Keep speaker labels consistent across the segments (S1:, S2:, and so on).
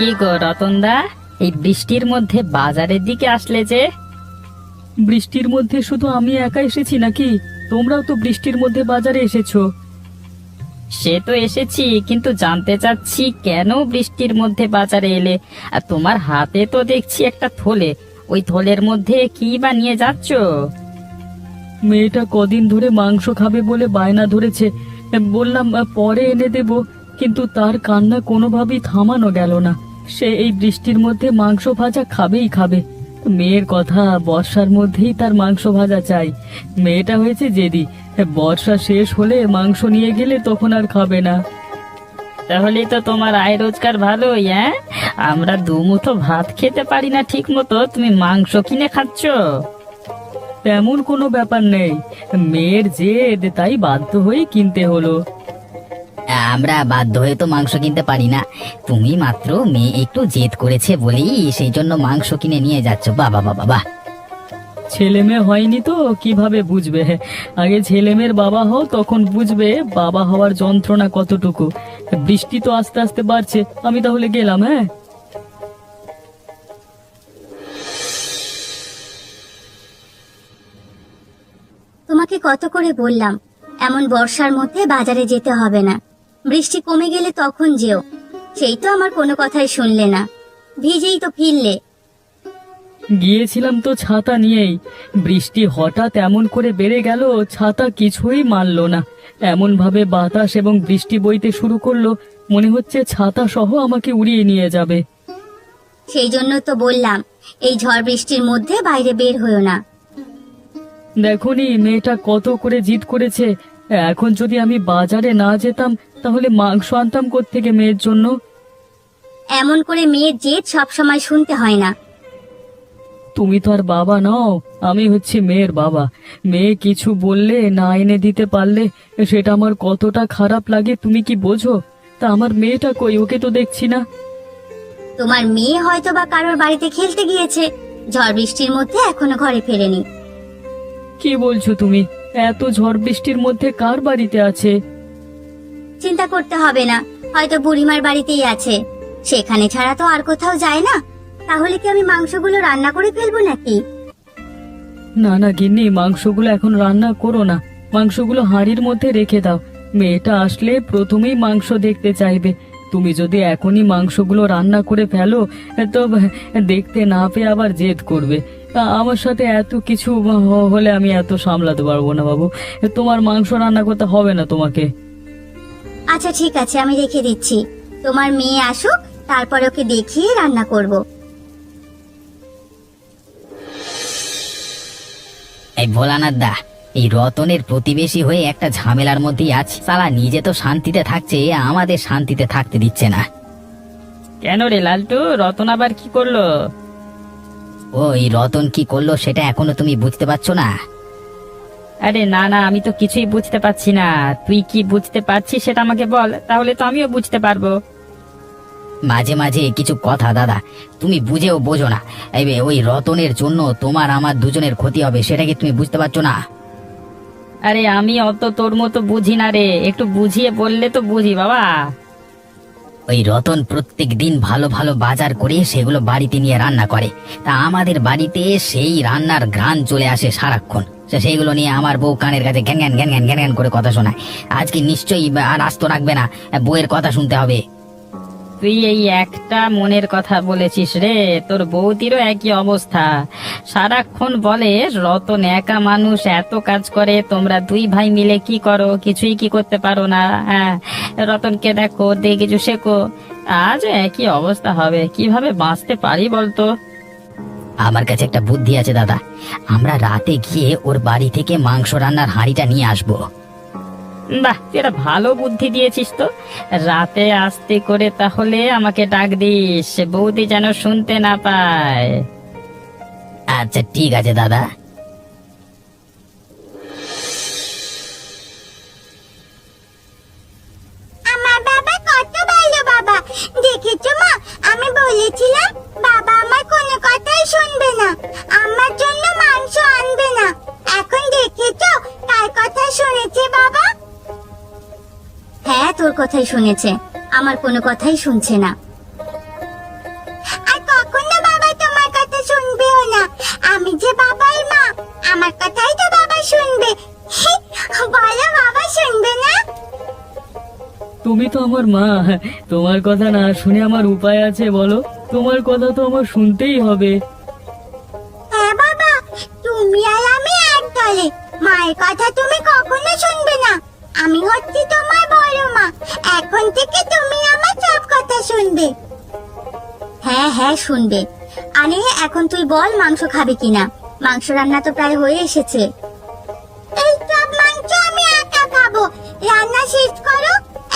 S1: কি গো রতনদা, এই বৃষ্টির মধ্যে বাজারের দিকে আসলে যে?
S2: বৃষ্টির মধ্যে শুধু আমি একা এসেছি নাকি? তোমরাও তো বৃষ্টির মধ্যে বাজারে এসেছো।
S1: সে তো এসেছি, কিন্তু জানতে চাচ্ছি কেন বৃষ্টির মধ্যে বাজারে এলে? আর তোমার হাতে তো দেখছি একটা থলে, ওই থলের মধ্যে কি বা নিয়ে যাচ্ছ?
S2: মেয়েটা কদিন ধরে মাংস খাবে বলে বায়না ধরেছে। বললাম পরে এনে দেব, কিন্তু তার কান্না কোনোভাবেই থামানো গেল না। সে এই বৃষ্টির মধ্যে মাংস ভাজা খাবেই খাবে। মেয়ের কথা, বর্ষার মধ্যেই তার মাংস ভাজা চাই। মেয়েটা হয়েছে জেদি। বর্ষা শেষ হলে মাংস নিয়ে গেলে তখন আর খাবে না।
S1: তাহলেই তো তোমার আয় রোজগার ভালোই। হ্যাঁ, আমরা দুমুঠো ভাত খেতে পারি না ঠিক মতো, তুমি মাংস কিনে খাচ্ছ?
S2: তেমন কোনো ব্যাপার নেই, মেয়ের জেদ, তাই বাধ্য হয়ে কিনতে হলো।
S1: আমরা বাধ্য হয়ে তো মাংস কিনতে পারি না, তুমি মাত্র মেয়ে একটু জেদ করেছে বলেই সেই জন্য মাংস কিনে নিয়ে যাচ্ছ। বাবা বাবা বাহ!
S2: ছেলে মেয়ে হয়নি তো কিভাবে বুঝবে? আগে ছেলে মেয়ের বাবা হও, তখন বুঝবে বাবা হওয়ার যন্ত্রণা কতটুকু। বৃষ্টি তো আস্তে আস্তে বাড়ছে, আমি তাহলে গেলাম। হ্যাঁ,
S3: তোমাকে কত করে বললাম এমন বর্ষার মধ্যে বাজারে যেতে হবে না, বৃষ্টি কমে গেলে তখন যেও। সেই তো আমার কোনো কথাই শুনলে না, ভিজেই তো ফিরলে।
S2: গিয়েছিলাম তো ছাতা নিয়েই, বৃষ্টি হঠাৎ এমন করে বেড়ে গেল, ছাতা কিছুই মানলো না। এমন ভাবে বাতাস এবং বৃষ্টি বইতে শুরু করলো, মনে হচ্ছে ছাতা সহ আমাকে উড়িয়ে নিয়ে যাবে।
S3: সেই জন্য তো বললাম এই ঝড় বৃষ্টির মধ্যে বাইরে বের হয়েও না।
S2: দেখোনি মেয়েটা কত করে জিদ করেছে। এখন যদি আমি বাজারে না যেতাম, তাহলে মাংস আনতাম কোত্থেকে মেয়ের জন্য?
S3: এমন করে মেয়ের জেদ সব সময় শুনতে হয় না।
S2: তুমি তো আর বাবা নও, আমি হচ্ছি মেয়ের বাবা। মেয়ে কিছু বললে না এনে দিতে পারলে সেটা আমার কতটা খারাপ লাগে তুমি কি বোঝো? তা আমার মেয়েটা কই, ওকে তো দেখছি না।
S3: তোমার মেয়ে হয়তো বা কারোর বাড়িতে খেলতে গিয়েছে, ঝড় বৃষ্টির মধ্যে এখনো ঘরে ফেরেনি।
S2: কি বলছো তুমি? এত ঝড় বৃষ্টির মধ্যে কার বাড়িতে আছে?
S3: চিন্তা করতে হবে না, হয়তো বুড়িমার বাড়িতেই আছে। সেখানে ছাড়া তো আর কোথাও যায় না। তাহলে কি আমি মাংসগুলো রান্না করে ফেলবো নাকি?
S2: না না গিন্নি, মাংসগুলো এখন রান্না করো না, মাংসগুলো হাঁড়ির মধ্যে রেখে দাও। মেয়েটা আসলে প্রথমেই মাংস দেখতে চাইবে। তুমি যদি এখনই মাংসগুলো রান্না করে ফেলো, তো দেখতে না পেয়ে আবার জেদ করবে। আমার সাথে এত কিছু হলে আমি এত সামলাতে পারবো না বাবু। তোমার মাংস রান্না করতে হবে না তোমাকে।
S3: আচ্ছা ঠিক আছে, আমি রেখে দিচ্ছি। তোমার মেয়ে আসুক, তারপর ওকে দেখিয়ে রান্না করব।
S1: এই ভোলানাথ দা, এই রতনের প্রতিবেশী হয়ে একটা ঝামেলার মধ্যেই আছে। সালা নিজে তো শান্তিতে থাকছে, আমাদের শান্তিতে থাকতে দিচ্ছে না। কেন রে লালটু, রতন আবার কি করলো? ওই রতন কি করলো সেটা এখনো তুমি বুঝতে পারছো না? আরে না না, আমি তো কিছুই বুঝতে পারছি না। তুই কি বুঝতে পারছিস সেটা আমাকে বল, তাহলে তো আমিও বুঝতে পারবো। মাঝে মাঝে কিছু কথা দাদা তুমি বুঝেও বোঝো না। ওই রতনের জন্য তোমার আমার দুজনের ক্ষতি হবে, সেটা কি তুমি বুঝতে পারছো না? আরে আমি অত তোর মতো বুঝি না রে, একটু বুঝিয়ে বললে তো বুঝি বাবা। ওই রতন প্রত্যেক দিন ভালো ভালো বাজার করে সেগুলো বাড়িতে নিয়ে রান্না করে। তা আমাদের বাড়িতে সেই রান্নার ঘ্রাণ চলে আসে সারাক্ষণ। সেইগুলো নিয়ে আমার বউ কানের কাছে ঘ্যান ঘ্যান ঘ্যান ঘ্যান ঘ্যান ঘ্যান করে কথা শোনায়। আজকে নিশ্চয়ই আর আস্ত রাখবে না, বউয়ের কথা শুনতে হবে। তুই এই একটা মনের কথা বলেছিস রে, তোর বৌদিরও একই অবস্থা। সারাক্ষণ বলে রতন একা মানুষ, এত কাজ করে, তোমরা দুই ভাই মিলে কি করো? কিছুই কি করতে পারো না? হ্যাঁ, রতনকে দেখো, দিয়ে কিছু শেখো। আজ একই অবস্থা হবে, কিভাবে বাঁচতে পারি বলতো? আমার কাছে একটা বুদ্ধি আছে দাদা, আমরা রাতে গিয়ে ওর বাড়ি থেকে মাংস রান্নার হাঁড়িটা নিয়ে আসবো। বাহ, তুই একটা ভালো বুদ্ধি দিয়েছিস তো। রাতে আস্তে করে তাহলে আমাকে ডাক দিস, বৌদি যেন শুনতে না পায়। আচ্ছা ঠিক আছে দাদা।
S3: আমার বাবা কত ভালো বাবা, দেখেছো মা? আমি বলেছিলাম বাবা আমার কোনো কথাই শুনবে না, আমার জন্য মাংস আনবে না। এখন দেখেছো কার কথা শুনেছে বাবা? হ্যাঁ, তোর কথাই শুনেছে, আমার কোনো কথাই শুনছে না। আমার কথাই তো বাবা শুনবে। বলো বাবা, শুনবে না?
S2: তুমি তো আমার মা, তোমার কথা না শুনে আমার উপায় আছে বলো? তোমার কথা তো আমার শুনতেই হবে।
S3: হ্যাঁ বাবা, তুমি আর আমি এক দলে। মায়ের কথা তুমি কখনো শুনবে না। আমি হচ্ছি তোমার বড় মা। এখন থেকে তুমি আমার সব কথা শুনবে। হ্যাঁ হ্যাঁ, শুনবে। আরে এখন তুই বল, মাংস খাবে কিনা? মাংস রান্না তো প্রায় হয়ে এসেছে। এই সব মাংস আমি একা খাবো। রান্না শেষ করো।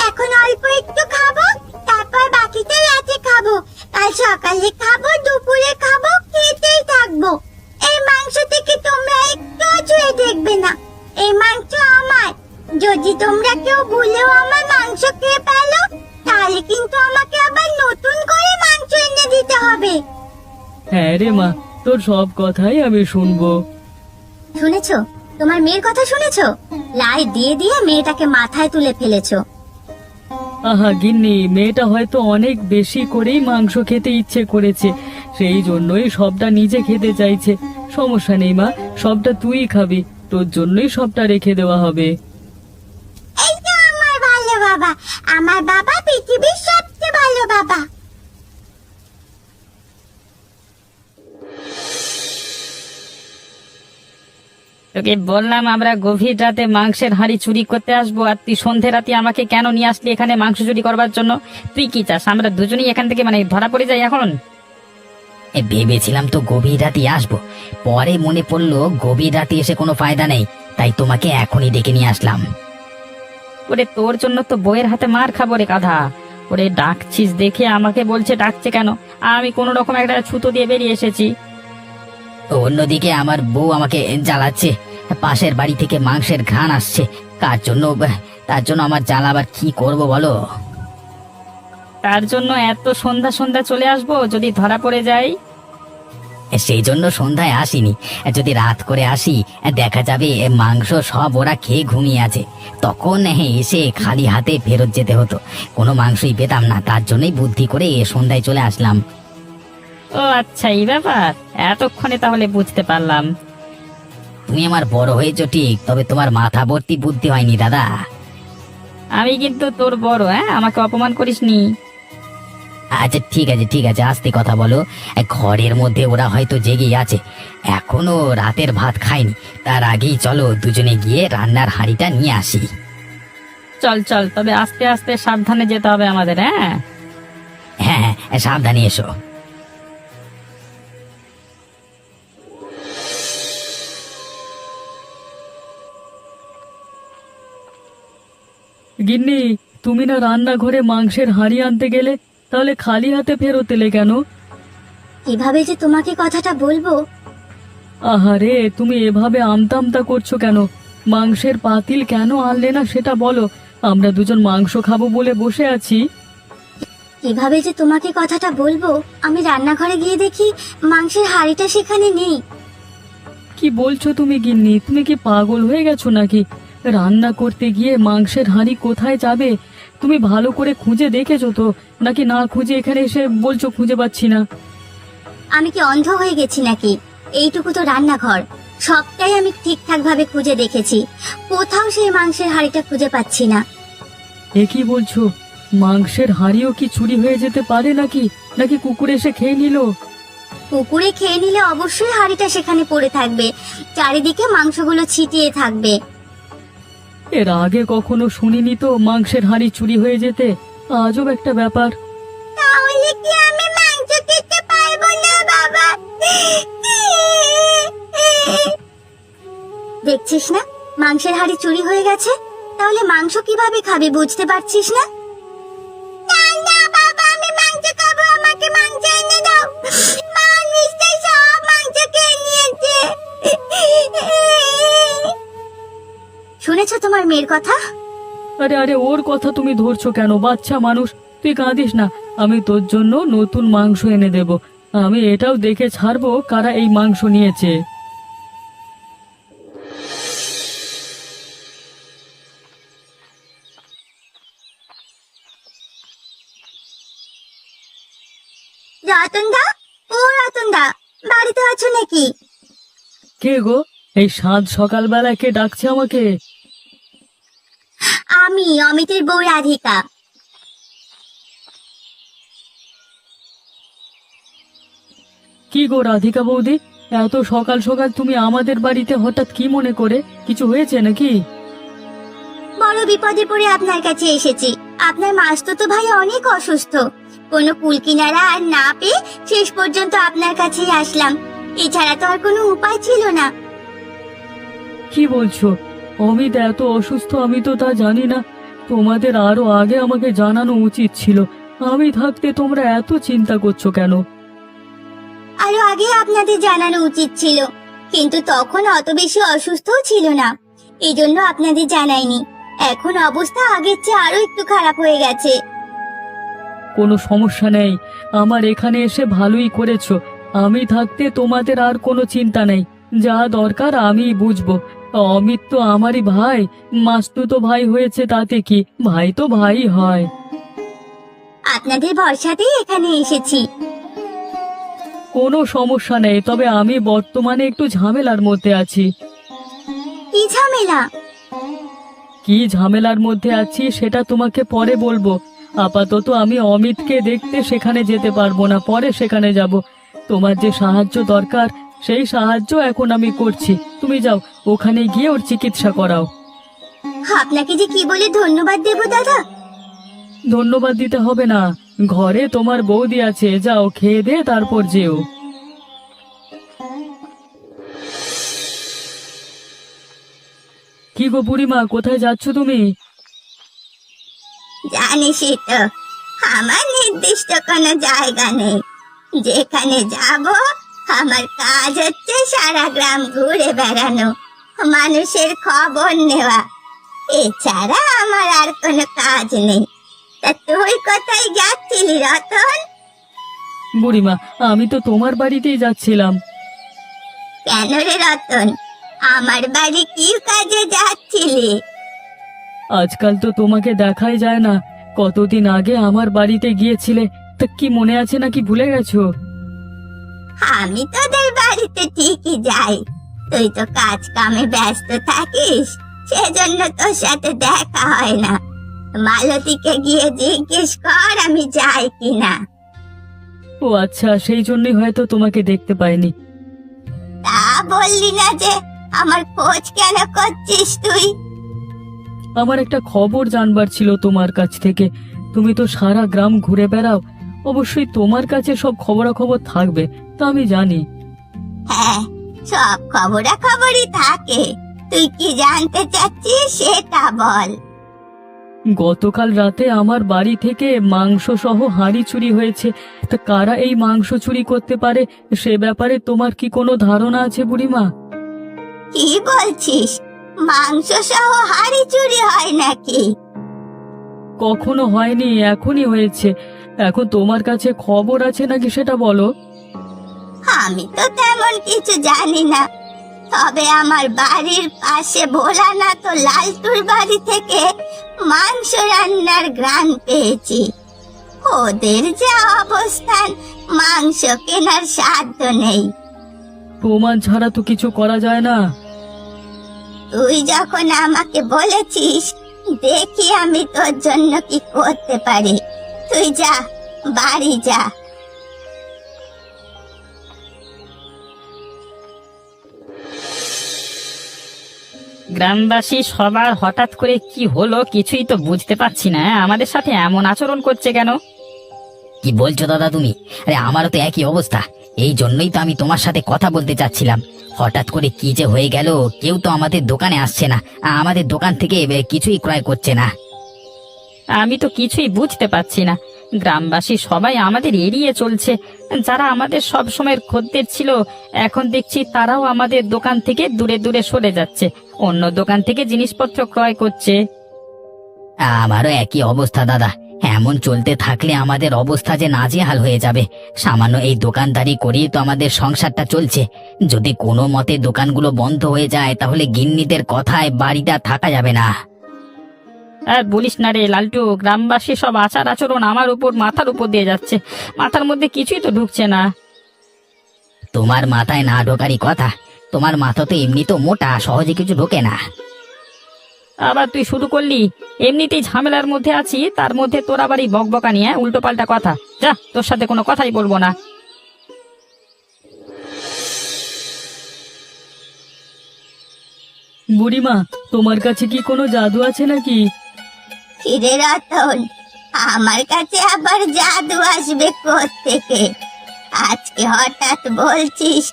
S3: এখন অল্প একটু খাবো, তারপর বাকিটা রাতে খাবো। কাল সকালে খাবো, দুপুরে খাবো, খেতেই থাকবো। এই মাংস থেকে তোমরা একটু ছুঁয়ে দেখবে না। এই মাংস আমার। যদি তোমরা কেউ ভুলেও আমার মাংস খেয়ে ফেলো, তাহলে কিন্তু আমাকে আবার নতুন করে মাংস এনে দিতে হবে।
S2: হ্যাঁ রে মা, তোর সব কথাই আমি শুনবো।
S3: শুনেছো? তোমার মেয়ের কথা শুনেছো? লাই দিয়ে দিয়ে মেয়েটাকে মাথায় তুলে ফেলেছো।
S2: আহা গিন্নি, মেয়েটা হয়তো অনেক বেশি করেই মাংস খেতে ইচ্ছে করেছে, সেই জন্যই সবটা নিজে খেতে চাইছে। সমস্যা নেই মা, সবটা তুই খাবি, তোর জন্যই সবটা রেখে দেওয়া হবে।
S3: এই তো আমার ভালো বাবা। আমার বাবা পৃথিবীর সবচেয়ে ভালো বাবা।
S1: তোকে বললাম আমরা গভীর রাতে মাংসের হাঁড়ি চুরি করতে আসবো, আর তুই সন্ধে রাতে আমাকে কেন নিয়ে আসলি এখানে মাংস চুরি করবার জন্য? তুই কি চাস আমরা দুজনেই এখান থেকে মানে ধরা পড়ে যাই এখন? ভেবেছিলাম তো গভীর রাতে আসবো, পরে মনে পড়লো গভীর রাতে এসে কোনো ফায়দা নেই, তাই তোমাকে এখনই ডেকে নিয়ে আসলাম। ওরে তোর জন্য তো বইয়ের হাতে মার খাবো রে গাধা। ওরে ডাকছিস দেখে আমাকে বলছে ডাকছে কেন, আমি কোনো রকম একটা ছুতো দিয়ে বেরিয়ে এসেছি। অন্যদিকে আমার বউ আমাকে জ্বালাচ্ছে, পাশের বাড়ি থেকে মাংসের ঘ্রাণ আসছে। কার জন্য? তার জন্য আমার জ্বালা আবার কি করব বলো? তার জন্য এত সন্ধ্যা সন্ধ্যা চলে আসবো যদি ধরা পড়ে যাই? সেই জন্য সন্ধ্যায় আসিনি, যদি রাত করে আসি দেখা যাবে মাংস সব ওরা খেয়ে ঘুমিয়ে আছে, তখন এসে খালি হাতে ফেরত যেতে হতো, কোনো মাংসই পেতাম না। তার জন্যই বুদ্ধি করে সন্ধ্যায় চলে আসলাম। ও আচ্ছা, এই ব্যাপার। এতক্ষণে তাহলে বুঝতে পারলাম। তুমি আমার বড় হয়েছো ঠিক, তবে তোমার মাথা ভর্তি বুদ্ধি হয়নি দাদা। আমি কিন্তু তোর বড়, আমাকে অপমান করিসনি। আচ্ছা ঠিক আছে ঠিক আছে, আস্তে কথা বলো। ঘরের মধ্যে ওরা হয়তো জেগেই আছে, এখনো রাতের ভাত খায়নি। তার আগেই চলো দুজনে গিয়ে রান্নার হাঁড়িটা নিয়ে আসি। চল চল, তবে আস্তে আস্তে সাবধানে যেতে হবে আমাদের। হ্যাঁ হ্যাঁ, সাবধানে এসো।
S2: গিন্নি, তুমি না রান্নাঘরে মাংসের হাঁড়ি আনতে গেলে, তাহলে খালি হাতে ফেরত এলে কেন?
S3: কিভাবে যে তোমাকে কথাটা বলবো।
S2: আহারে, তুমি এভাবে আমতা আমতা করছো কেন? মাংসের পাতিল কেন আনলে না সেটা বলো। আমরা দুজন মাংস খাবো বলে বসে আছি।
S3: কিভাবে যে তোমাকে কথাটা বলবো, আমি রান্নাঘরে গিয়ে দেখি মাংসের হাঁড়িটা সেখানে নেই।
S2: কি বলছো তুমি গিন্নি? তুমি কি পাগল হয়ে গেছো নাকি? রান্না করতে গিয়ে মাংসের হাঁড়ি কোথায় যাবে? তুমি ভালো করে খুঁজে দেখেছো তো, নাকি না খুঁজে এখানে এসে বলছো খুঁজে পাচ্ছি না?
S3: আমি কি অন্ধ হয়ে গেছি নাকি? এইটুকু তো রান্নাঘর, সবটাই আমি ঠিকঠাক ভাবে খুঁজে দেখেছি। কোথাও সেই মাংসের হাঁড়িটা খুঁজে পাচ্ছি না।
S2: এ কি বলছো? মাংসের হাঁড়িও কি চুরি হয়ে যেতে পারে নাকি? নাকি কুকুর এসে খেয়ে নিল?
S3: কুকুরে খেয়ে নিলে অবশ্যই হাঁড়িটা সেখানে পড়ে থাকবে, চারিদিকে মাংসগুলো ছিটিয়ে থাকবে।
S2: এর আগে কখনো শুনিনি তো মাংসের হাঁড়ি চুরি হয়ে যেতে। আজব একটা ব্যাপার।
S3: তাহলে কি আমি মাংস খেতে পারবো না বাবা? দেখছিস না মাংসের হাঁড়ি চুরি হয়ে গেছে? তাহলে মাংস কিভাবে খাবি, বুঝতে পারছিস না? না না বাবা, আমি মাংস খাবো, আমাকে মাংস এনে দাও। মা নিশ্চয়ই সব মাংস খেয়ে নিয়েছে। শুনেছো তোমার মেয়ের কথা?
S2: আরে আরে, ওর কথা তুমি ধরছো কেন? বাচ্চা মানুষ, তুই কাঁদিস না। আমি তোর জন্য নতুন মাংস এনে দেব। আমি এটাও দেখে ছাড়বো কারা এই মাংস নিয়েছে।
S3: রতনদা, ও রতনদা, বাড়িতে আছো নাকি?
S2: কে গো? এই সাত সকালবেলা কে ডাকছে আমাকে?
S3: আমি অমিতের বউ রাধিকা।
S2: কি গো রাধিকা বৌদি, এত সকাল সকাল তুমি আমাদের বাড়িতে হঠাৎ কি মনে করে? কিছু হয়েছে নাকি?
S3: বড় বিপদে পড়ে আপনার কাছে এসেছি। আপনার মাস্তুতো ভাই অনেক অসুস্থ। কোনো কুল কিনারা আর না পেয়ে শেষ পর্যন্ত আপনার কাছেই আসলাম। এছাড়া তো আর কোনো উপায় ছিল না।
S2: কি বলছো? অমিত এত অসুস্থ? আমি তো তা জানি না। তোমাদের আরো আগে আমাকে জানানো উচিত ছিল। আমি থাকতে তোমরা এত চিন্তা করছো কেন?
S3: আরো আগে আপনাদের জানানো উচিত ছিল, কিন্তু তখন অত বেশি অসুস্থও ছিল না, এই জন্য আপনাদের জানাইনি। এখন অবস্থা আগের চেয়ে আরো একটু খারাপ হয়ে গেছে।
S2: কোনো সমস্যা নেই, আমার এখানে এসে ভালোই করেছো। আমি থাকতে তোমাদের আর কোনো চিন্তা নেই। যা দরকার আমি বুঝবো। অমিত তো আমারই ভাই, মাস্তুতো ভাই হয়েছে তাতে কি, ভাই তো ভাই হয়।
S3: আপনাদের ভরসাতেই এখানে এসেছি।
S2: কোনো সমস্যা নেই, তবে আমি বর্তমানে একটু ঝামেলার মধ্যে আছি।
S3: কি ঝামেলা?
S2: কি ঝামেলার মধ্যে আছি সেটা তোমাকে পরে বলবো। আপাতত আমি অমিতকে দেখতে সেখানে যেতে পারবো না, পরে সেখানে যাব। তোমার যে সাহায্য দরকার সেই সাহায্য এখন আমি করছি। তুমি যাও, ওখানে গিয়ে ওর চিকিৎসা করাও।
S3: আপনাকে যে কি বলে ধন্যবাদ দেব দাদা।
S2: ধন্যবাদ দিতে হবে না, ঘরে তোমার বৌদি আছে, যাও খেয়ে দে তারপর যেও। কি গো বুড়িমা, কোথায় যাচ্ছ তুমি?
S3: জানিসই তো, আমার নির্দিষ্ট কোনো জায়গা নেই। যেখানে যাব, আমার কাজ হচ্ছে সারা গ্রাম ঘুরে বেড়ানো, মানুষের খবর নেওয়া। এছাড়া আমার আর কোনো কাজ নেই। তা তুই কোথায় যাচ্ছিলি রতন?
S2: বুড়িমা, আমি তো তোমার বাড়িতেই যাচ্ছিলাম।
S3: কেন রে রতন, আমার বাড়ি কি কাজে যাচ্ছিলি?
S2: আজকাল তো তোমাকে দেখাই যায় না। কতদিন আগে আমার বাড়িতে গিয়েছিলে, তা কি মনে আছে নাকি ভুলে গেছো?
S3: আমি তোদের বাড়িতে ঠিকই যাই, তুই তো কাজ কামে ব্যস্ত থাকিস, সেজন্য তোর সাথে দেখা হয় না। মালতীকে গিয়ে জিজ্ঞেস কর আমি যাই কিনা।
S2: ও আচ্ছা, সেই জন্যই হয়তো তোমাকে দেখতে পাইনি।
S3: তা বললি না যে, আমার খোঁজ কেন করছিস তুই?
S2: আমার একটা খবর জানবার ছিল তোমার কাছ থেকে। তুমি তো সারা গ্রাম ঘুরে বেড়াও, অবশ্যই তোমার কাছে সব খবরাখবর থাকবে, তা আমি জানি।
S3: হ্যাঁ, সব খবরাখবরই থাকে। তুই কি জানতে চাচ্ছিস সেটা বল।
S2: গতকাল রাতে আমার বাড়ি থেকে মাংস সহ হাঁড়ি চুরি হয়েছে। তা কারা এই মাংস চুরি করতে পারে সে ব্যাপারে তোমার কি কোনো ধারণা আছে বুড়িমা?
S3: কি বলছিস? মাংস সহ হাঁড়ি চুরি হয় নাকি?
S2: কখনো হয়নি, এখনই হয়েছে। এখন তোমার কাছে খবর আছে নাকি সেটা বলো।
S3: আমি তো তেমন কিছু জানি না, তবে আমার বাড়ির পাশে ভোলানাথ ও লালটুর বাড়ি থেকে মাংস রান্নার ঘ্রাণ পেয়েছি। ওদের যা অবস্থান, মাংস কেনার সাধ্য নেই।
S2: প্রমাণ ছাড়া তো কিছু করা যায় না।
S3: তুই যখন আমাকে বলেছিস, দেখি আমি তোর জন্য কি করতে পারি। তুই যা, বাড়ি যা।
S1: গ্রামবাসী সবার হঠাৎ করে কি হলো কিছুই তো বুঝতে পারছি না। আমাদের সাথে এমন আচরণ করছে কেন? কি বলছো দাদা তুমি? আরে আমারও তো একই অবস্থা। এই জন্যই তো আমি তোমার সাথে কথা বলতে চাচ্ছিলাম। হঠাৎ করে কি যে হয়ে গেল, কেউ তো আমাদের দোকানে আসছে না, আমাদের দোকান থেকে কিছুই ক্রয় করছে না। আমি তো কিছুই বুঝতে পারছি না। গ্রামবাসী সবাই আমাদের এড়িয়ে চলছে। যারা আমাদের সব সময়ের খদ্দের ছিল, এখন দেখছি তারাও আমাদের দোকান থেকে দূরে দূরে সরে যাচ্ছে, অন্য দোকান থেকে জিনিসপত্র ক্রয় করছে। আমারও একই অবস্থা দাদা। এমন চলতে থাকলে আমাদের অবস্থা যে নাজেহাল হয়ে যাবে। সামান্য এই দোকানদারি করেই তো আমাদের সংসারটা চলছে। যদি কোনো মতে দোকানগুলো বন্ধ হয়ে যায়, তাহলে গিন্নিদের কথায় বাড়িতে আর থাকা যাবে না। আর বলিস না রে লালটু, গ্রামবাসী সব আচার আচরণ আমার উপর মাথার উপর দিয়ে যাচ্ছে। মাথার মধ্যে কিছুই তো ঢুকছে না। তোমার মাথায় না ঢোকারই কথা। তোমার মাথা তো এমনি তো মোটা, সহজে কিছু ঢোকে না।
S2: আবার তুই শুরু করলি, এমনিতেই ঝামেলার মধ্যে আছি, তার মধ্যে তোর আবার এই বকবকানি, উল্টো পাল্টা কথা। যা, তোর সাথে কোনো কথাই বলবো না। বুড়িমা, তোমার কাছে কি কোনো জাদু আছে নাকি?
S3: কিরে রতন, আমার কাছে আবার জাদু আসবে কোত্থেকে? আজকে হঠাৎ বলছিস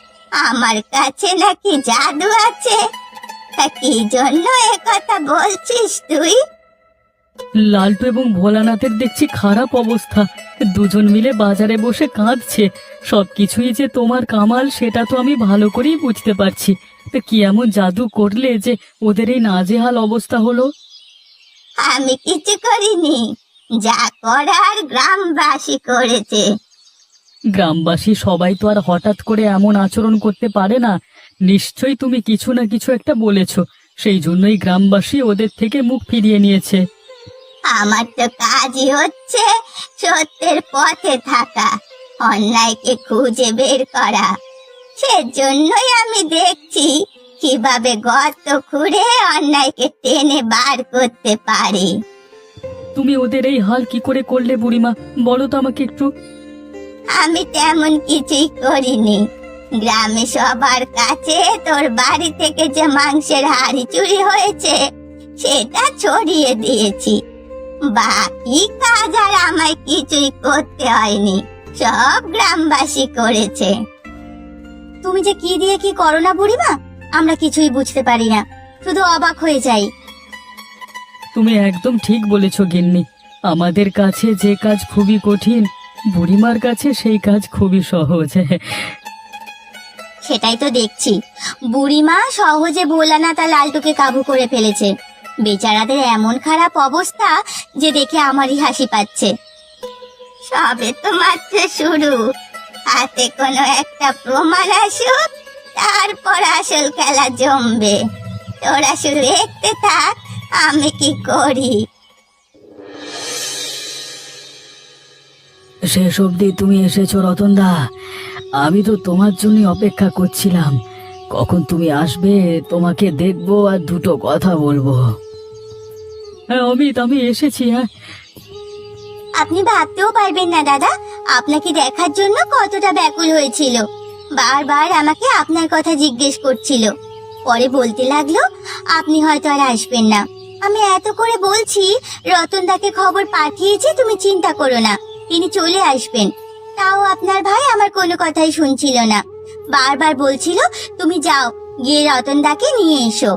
S3: আমার কাছে নাকি জাদু আছে? তা কি জন্য এ কথা বলছিস তুই?
S2: লালটু এবং ভোলানাথের দেখছি খারাপ অবস্থা, দুজন মিলে বাজারে বসে কাঁদছে। সবকিছুই যে তোমার কামাল সেটা তো আমি ভালো করেই বুঝতে পারছি। তা কি এমন জাদু করলে যে ওদের এই নাজেহাল অবস্থা হলো?
S3: আমি কিছু করিনি, যা করার গ্রামবাসী করেছে।
S2: গ্রামবাসী সবাই তো আর হঠাৎ করে এমন আচরণ করতে পারে না। নিশ্চয়ই তুমি কিছু না কিছু একটা বলেছো, সেই জন্যই গ্রামবাসী ওদের থেকে মুখ ফিরিয়ে নিয়েছে।
S3: আমার তো কাজই হচ্ছে সত্যের পথে থাকা, অন্যায়কে খুঁজে বের করা। সেজন্যই আমি দেখছি কিভাবে গর্ত খুঁড়ে অন্যায়কে টেনে বার করতে পারি।
S2: তুমি ওদের এই হাল কি করে করলে বুড়িমা, বলো তো আমাকে একটু।
S3: আমি তেমন কিছুই করিনি। গ্রামে সবার কাছে তোর বাড়ি থেকে যে মাংসের হাড়ি চুরি হয়েছে সেটা ছড়িয়ে দিয়েছি। বাকি কাজ আর আমায় কিছুই করতে হয়নি, সব গ্রামবাসী করেছে। তুমি যে কি দিয়ে কি করো না বুড়িমা, আমরা কিছুই বুঝতে পারি না, শুধু অবাক হয়ে যাই।
S2: তুমি একদম ঠিক বলেছো গিন্নি, আমাদের কাছে যে কাজ খুবই কঠিন, বুড়িমার কাছে সেই কাজ খুবই সহজ।
S3: সেটাই তো দেখছি, বুড়িমা সহজে ভোলানাথ আর লালটুকে কাবু করে ফেলেছে। বেচারাদের এমন খারাপ অবস্থা যে দেখে আমারই হাসি পাচ্ছে। সবে তো মাত্র শুরু, হাতে কোনো একটা প্রমাণ আসুক, তারপর আসল খেলা জমবে। তোরা শুধু দেখতে থাক আমি কি করি।
S2: শেষ অবধি তুমি এসেছো রতনদা, আমি তো তোমার জন্য অপেক্ষা করছিলাম। কখন তুমি আসবে, তোমাকে দেখবো আর দুটো কথা বলবো। হ্যাঁ অমিত, আমি এসেছি। হ্যাঁ,
S3: আপনি ভাবতেও পারবেন না দাদা, আপনাকে দেখার জন্য কতটা ব্যাকুল হয়েছিল। বারবার আমাকে আপনার কথা জিজ্ঞেস করছিল। পরে বলতে লাগলো আপনি হয়তো আর আসবেন না। আমি এত করে বলছি রতনদাকে খবর পাঠিয়েছি, তুমি চিন্তা করো না, তিনি চলে আসবেন। তাও আপনার ভাই আমার কোনো কথাই শুনছিল না, বারবার বলছিল তুমি যাও, গিয়ে রতনদাকে নিয়ে এসো।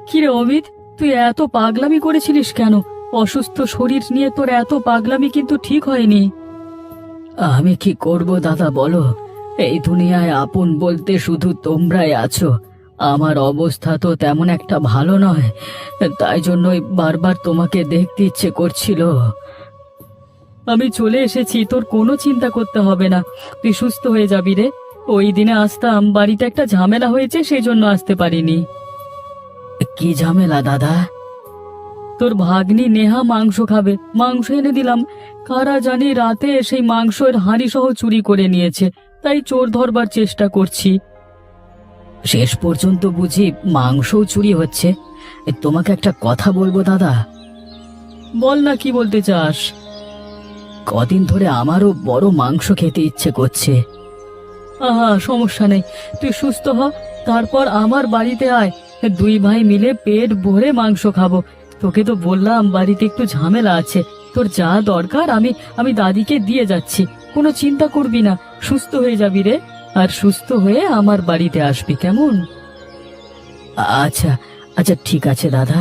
S2: কিরে অমিত, তুই এত পাগলামি করেছিলিস কেন? অসুস্থ শরীর নিয়ে তোর এত পাগলামি কিন্তু ঠিক হয়নি। আমি কি করব দাদা বলো, এই দুনিয়ায় আপন বলতে শুধু তোমরাই আছো। আমার অবস্থা তো তেমন একটা ভালো নয়, তাই জন্যই বারবার তোমাকে দেখতে ইচ্ছে করছিল। আমি চলে এসেছি, তোর কোনো চিন্তা করতে হবে না, তুই সুস্থ হয়ে যাবি রে। ওই দিনে আসতাম, বাড়িতে একটা ঝামেলা হয়েছে সেই জন্য আসতে পারিনি। কি ঝামেলা দাদা? তোর ভাগ্নি নেহা মাংস খাবে, মাংস এনে দিলাম। কারা জানি রাতে সেই মাংসের হাঁড়ি সহ চুরি করে নিয়েছে, তাই চোর ধরবার চেষ্টা করছি। শেষ পর্যন্ত বুঝি মাংসও চুরি হচ্ছে? তোমাকে একটা কথা বলবো দাদা। বল না, কি বলতে চাস? কদিন ধরে আমারও বড় মাংস খেতে ইচ্ছে করছে। আহা, সমস্যা নেই, তুই সুস্থ হ, তারপর আমার বাড়িতে আয়, দুই ভাই মিলে পেট ভরে মাংস খাবো। তোকে তো বললাম বাড়িতে একটু ঝামেলা আছে, তোর যা দরকার আমি দাদিকে দিয়ে যাচ্ছি, কোনো চিন্তা করবি না, সুস্থ হয়ে যাবি রে। আর সুস্থ হয়ে আমার বাড়িতে আসবি, কেমন? আচ্ছা আচ্ছা, ঠিক আছে দাদা।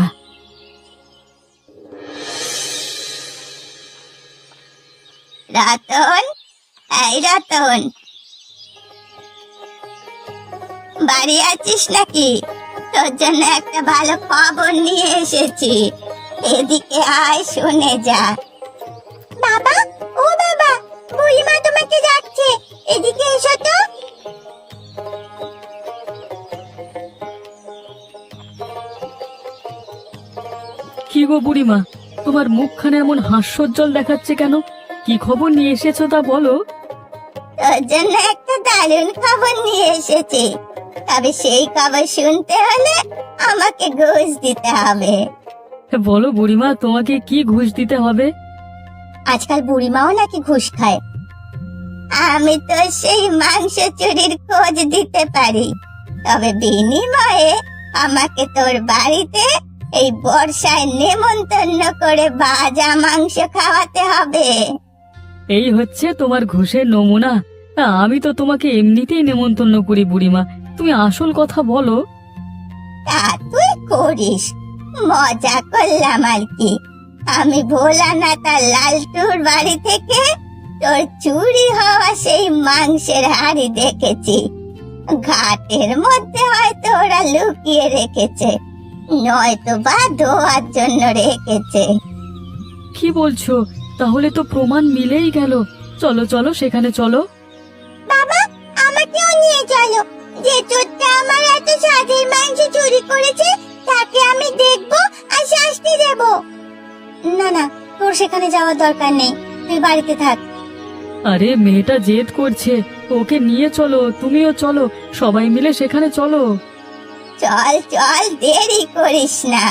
S3: রতন, এই রতন, বাড়ি আছিস নাকি? তোর জন্য একটা ভালো খবর নিয়ে এসেছি, এদিকে আয়, শুনে যা। বাবা, ও বাবা, বুড়িমা তোমাকে ডাকছে, এদিকে এসো তো।
S2: কি গো বুড়িমা, তোমার মুখখানে এমন হাস্যোজ্জ্বল দেখাচ্ছে কেন? কি খবর নিয়ে এসেছো তা বলো।
S3: তোর জন্য একটা দারুণ খবর নিয়ে এসেছি। তবে সেই খবর শুনতে হলে আমাকে ঘুষ দিতে হবে।
S2: বলো বুড়িমা, তোমাকে কি ঘুষ দিতে হবে?
S3: আজকাল বুড়িমাও নাকি ঘুষ খায়। আমি তো সেই মাংস চুরির খোঁজ দিতে পারি, তবে বিনিময়ে আমাকে তোর বাড়িতে এই বর্ষায় নেমন্তন্ন করে ভাজা মাংস খাওয়াতে হবে।
S2: এই হচ্ছে তোমার ঘুষের নমুনা? আমি তো তোমাকে এমনিতেই নেমন্তন্ন করি বুড়িমা, তুমি আসল কথা বলো।
S3: তা তুই করিস, মজা করলাম আর কি। আমি ভোলানাথ আর লালটুর বাড়ি থেকে তোর চুরি হওয়া সেই মাংসের হাড়ি দেখেছি। ঘাটের মধ্যে হয়তো ওরা লুকিয়ে রেখেছে, নয়তো বা ধোয়ার জন্য রেখেছে।
S2: কি বলছো? তাহলে তো প্রমাণ মিলেই গেল। চলো চলো, সেখানে চলো।
S3: বাবা, আমাকেও নিয়ে চলো। যে চোরটা আমার এত স্বাদের মাংস চুরি করেছে তাকে আমি দেখবো আর শাস্তি দেব। না না, তোর সেখানে যাওয়ার দরকার নেই, তুই বাড়িতে থাক।
S2: আরে মেয়েটা জেদ করছে, ওকে নিয়ে চলো, তুমিও চলো, সবাই মিলে সেখানে চলো।
S3: চল চল, দেরি করিস না।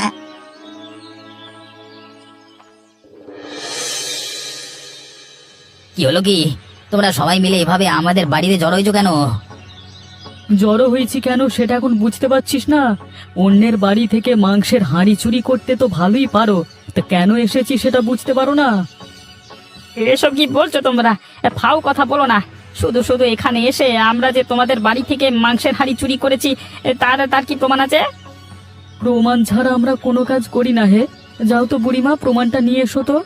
S1: কি হলো কি? তোমরা সবাই মিলে এভাবে আমাদের বাড়িতে জড়ো হয়েছো কেন?
S2: জড়ো হয়েছি কেন সেটা এখন বুঝতে পারছিস না? অন্যের বাড়ি থেকে মাংসের হাঁড়ি চুরি করতে তো ভালোই পারো, তা কেন এসেছি সেটা বুঝতে পারো না?
S1: এসব কি বলছো তোমরা? ফাও কথা বলো না। শুধু শুধু এখানে এসে আমরা যে তোমাদের বাড়ি থেকে মাংসের হাঁড়ি চুরি করেছি তার তার কি প্রমাণ আছে?
S2: প্রমাণ ছাড়া আমরা কোনো কাজ করি না হে। যাও তো বুড়িমা, প্রমাণটা নিয়ে এসো তো।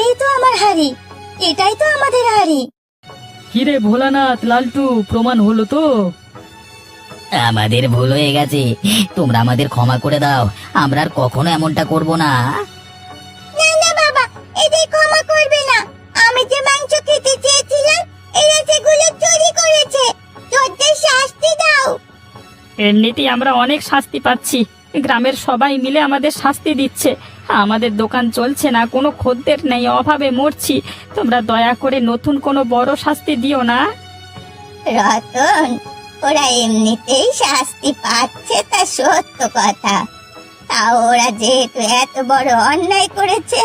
S3: এই তো আমার হাড়ি, এটাই তো আমাদের হাড়ি।
S2: কিরে ভোলানাথ, লালটু, প্রমাণ হলো তো?
S1: আমাদের ভুল হয়ে গেছে, তোমরা আমাদের ক্ষমা করে দাও। আমরা আর কখনো এমনটা করব না।
S3: না না বাবা, এদের ক্ষমা করবে না। আমি যে মাংস খেতে চেয়েছিলাম এরা সেগুলো চুরি করেছে। তোদের শাস্তি দাও।
S1: এমনিতেই আমরা অনেক শাস্তি পাচ্ছি, গ্রামের সবাই মিলে আমাদের শাস্তি দিচ্ছে। আমাদের দোকান চলছে না, কোনো খদ্দের নেই, অভাবে মরছি। তোমরা দয়া করে নতুন কোনো বড় শাস্তি দিও না।
S3: রতন, ওরা এমনিতেই শাস্তি পাচ্ছে, তা সত্য কথা। তা ওরা যেহেতু এত বড় অন্যায় করেছে,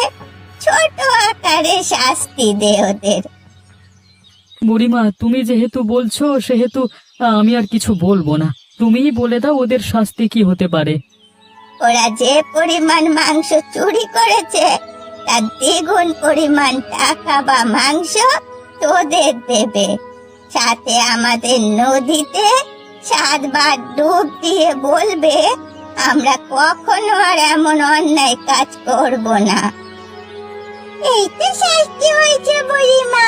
S3: ছোট আকারে শাস্তি দে ওদের।
S2: বুড়িমা, তুমি যেহেতু বলছো সেহেতু আমি আর কিছু বলবো না। তুমিই বলে দাও ওদের শাস্তি কি হতে পারে।
S3: ওরা যে পরিমাণ মাংস চুরি করেছে তার দ্বিগুণ পরিমাণ টাকা বা মাংস তোদের দেবে। সাথে আমাদের নদীতে 7 বার ডুব দিয়ে বলবে আমরা কখনো আর এমন অন্যায় কাজ করব না। এই তো শাস্তি হয়েছে বুড়িমা।